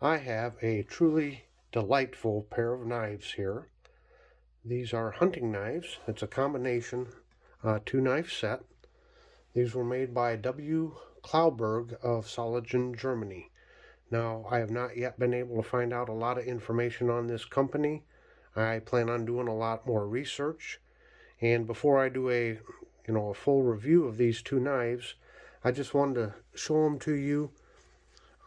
I have a truly delightful pair of knives here. These are hunting knives. It's a combination two-knife set. These were made by W Clauberg of Soligen, Germany. Now, I have not yet been able to find out a lot of information on this company. I plan on doing a lot more research. And before I do a full review of these two knives, I just wanted to show them to you.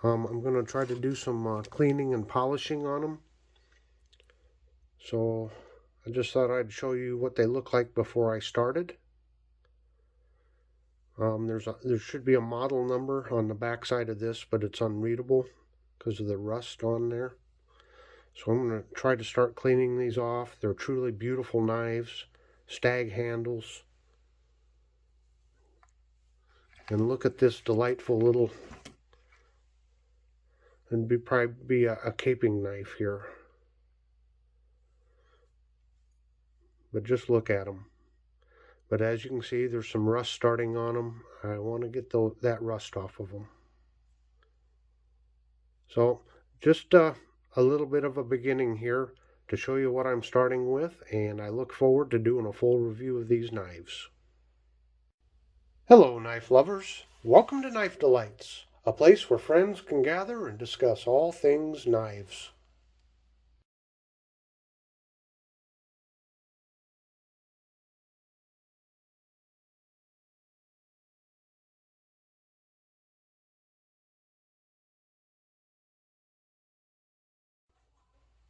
I'm going to try to do some cleaning and polishing on them. So I just thought I'd show you what they look like before I started. There should be a model number on the back side of this, but it's unreadable because of the rust on there. So I'm going to try to start cleaning these off. They're truly beautiful knives, stag handles. And look at this delightful little, it'd probably be a caping knife here. But just look at them. But as you can see, there's some rust starting on them. I want to get that rust off of them. So just a little bit of a beginning here to show you what I'm starting with, and I look forward to doing a full review of these knives. Hello, knife lovers. Welcome to Knife Delights, a place where friends can gather and discuss all things knives.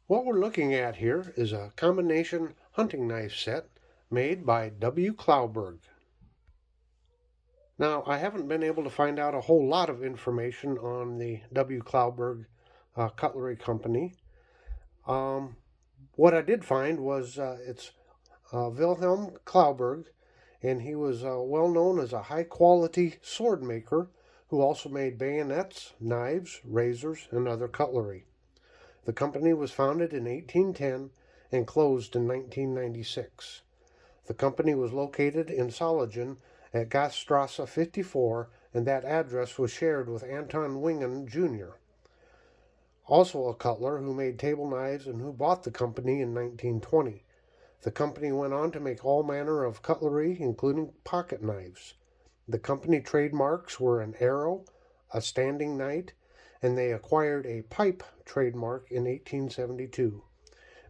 What we're looking at here is a combination hunting knife set made by W Clauberg. Now, I haven't been able to find out a whole lot of information on the W Clauberg Cutlery Company. What I did find was it's Wilhelm Clauberg, and he was well known as a high-quality sword maker who also made bayonets, knives, razors, and other cutlery. The company was founded in 1810 and closed in 1996. The company was located in Soligen at Gaststrasse 54, and that address was shared with Anton Wingen, Jr., also a cutler who made table knives and who bought the company in 1920. The company went on to make all manner of cutlery, including pocket knives. The company trademarks were an arrow, a standing knight, and they acquired a pipe trademark in 1872.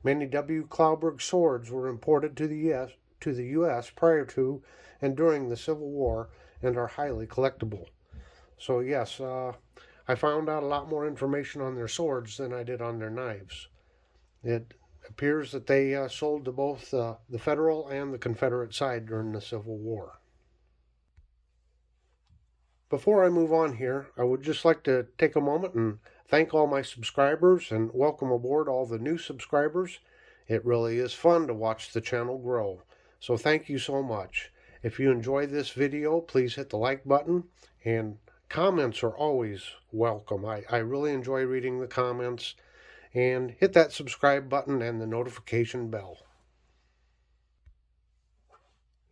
Many W. Clauberg swords were imported to the U.S. prior to and during the Civil War and are highly collectible. So yes, I found out a lot more information on their swords than I did on their knives. It appears that they sold to both the Federal and the Confederate side during the Civil War. Before I move on here, I would just like to take a moment and thank all my subscribers and welcome aboard all the new subscribers. It really is fun to watch the channel grow. So thank you so much. If you enjoy this video, please hit the like button, and comments are always welcome. I really enjoy reading the comments, and hit that subscribe button and the notification bell.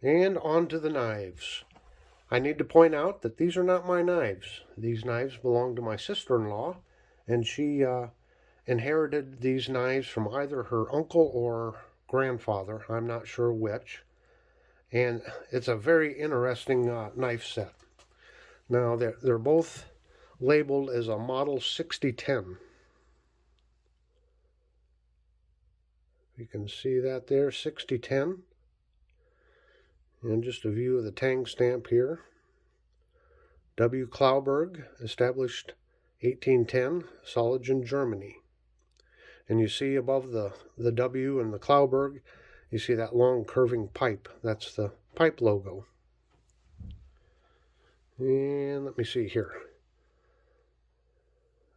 And on to the knives. I need to point out that these are not my knives. These knives belong to my sister-in-law, and she inherited these knives from either her uncle or grandfather. I'm not sure which. And it's a very interesting knife set. Now, they're both labeled as a model 6010. You can see that there, 6010. And just a view of the tang stamp here. W. Clauberg, established 1810, Soligen, Germany. And you see above the W and the Clauberg, you see that long curving pipe. That's the pipe logo. And let me see here.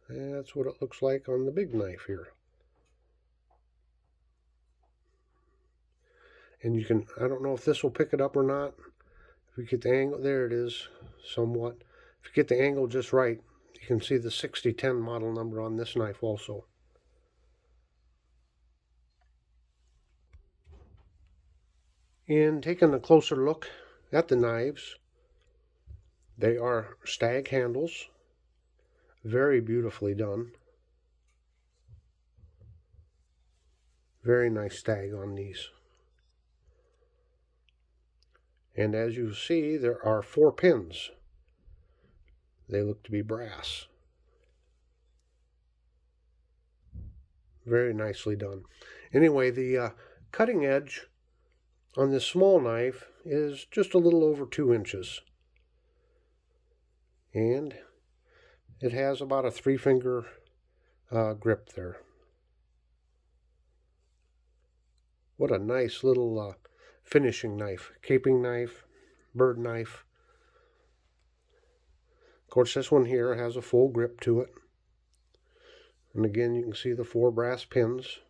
That's what it looks like on the big knife here. And you can, I don't know if this will pick it up or not. If we get the angle, there it is, somewhat. If you get the angle just right, you can see the 6010 model number on this knife also. And taking a closer look at the knives, they are stag handles, very beautifully done. Very nice stag on these. And as you see, there are 4 pins. They look to be brass. Very nicely done. Anyway, the cutting edge on this small knife is just a little over 2 inches. And it has about a 3-finger grip there. What a nice little finishing knife. Caping knife, bird knife. Of course, this one here has a full grip to it. And again, you can see the 4 brass pins.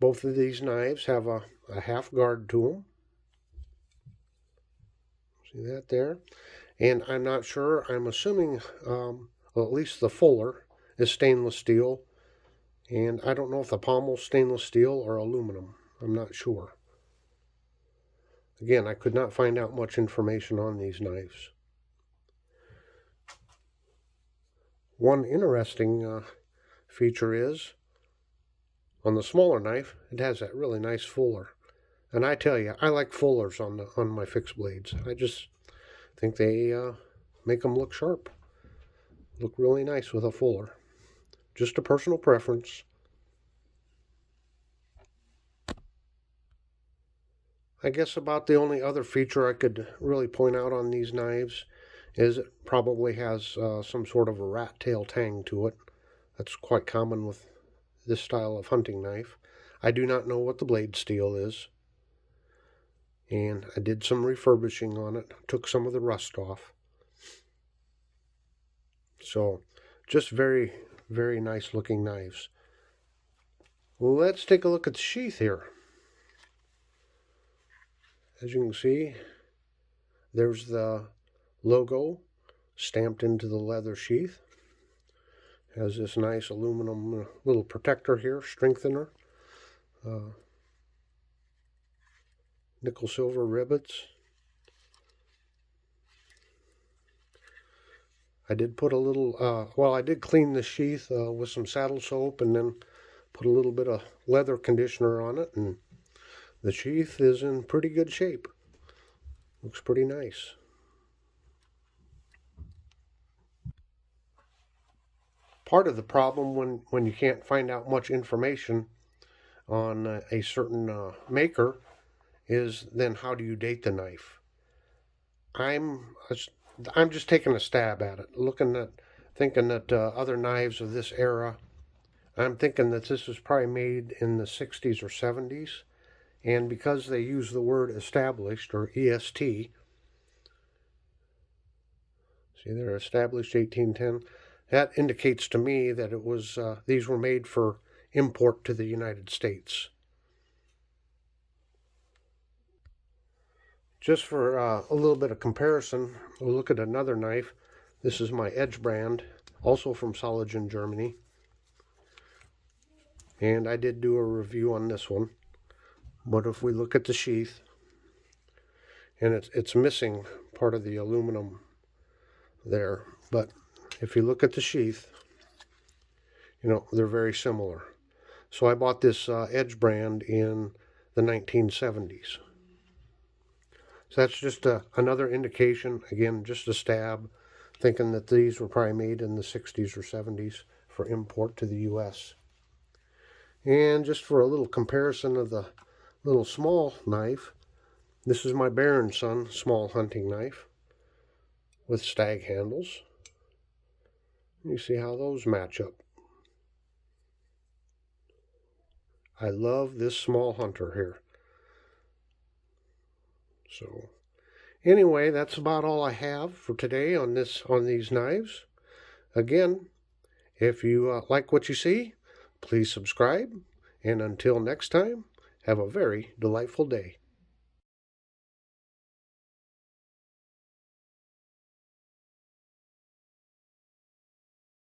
Both of these knives have a half guard to them. See that there? And I'm not sure, I'm assuming, well, at least the fuller is stainless steel. And I don't know if the pommel's stainless steel or aluminum. I'm not sure. Again, I could not find out much information on these knives. One interesting feature is, on the smaller knife, it has that really nice fuller. And I tell you, I like fullers on my fixed blades. I just think they make them look sharp. Look really nice with a fuller. Just a personal preference. I guess about the only other feature I could really point out on these knives is it probably has some sort of a rat tail tang to it. That's quite common with this style of hunting knife. I do not know what the blade steel is. And I did some refurbishing on it. Took some of the rust off. So, just very, very nice looking knives. Let's take a look at the sheath here. As you can see, there's the logo stamped into the leather sheath. Has this nice aluminum little protector here, strengthener. Nickel silver rivets. I did put a little, well, I did clean the sheath with some saddle soap and then put a little bit of leather conditioner on it, and the sheath is in pretty good shape. Looks pretty nice. Part of the problem when you can't find out much information on a certain maker is then how do you date the knife? I'm just taking a stab at it, thinking that other knives of this era, I'm thinking that this was probably made in the 60s or 70s, and because they use the word established, or EST, see they're established 1810, that indicates to me that it was these were made for import to the United States. Just for a little bit of comparison, we'll look at another knife. This is my Edge brand, also from Soligen, Germany. And I did do a review on this one. But if we look at the sheath, and it's missing part of the aluminum there. But if you look at the sheath, you know, they're very similar. So I bought this Edge brand in the 1970s. So that's just another indication, again, just a stab, thinking that these were probably made in the 60s or 70s for import to the U.S. And just for a little comparison of the little small knife, this is my Baron Son small hunting knife with stag handles. You see how those match up. I love this small hunter here. So, anyway, that's about all I have for today on these knives. Again, if you like what you see, please subscribe. And until next time, have a very delightful day.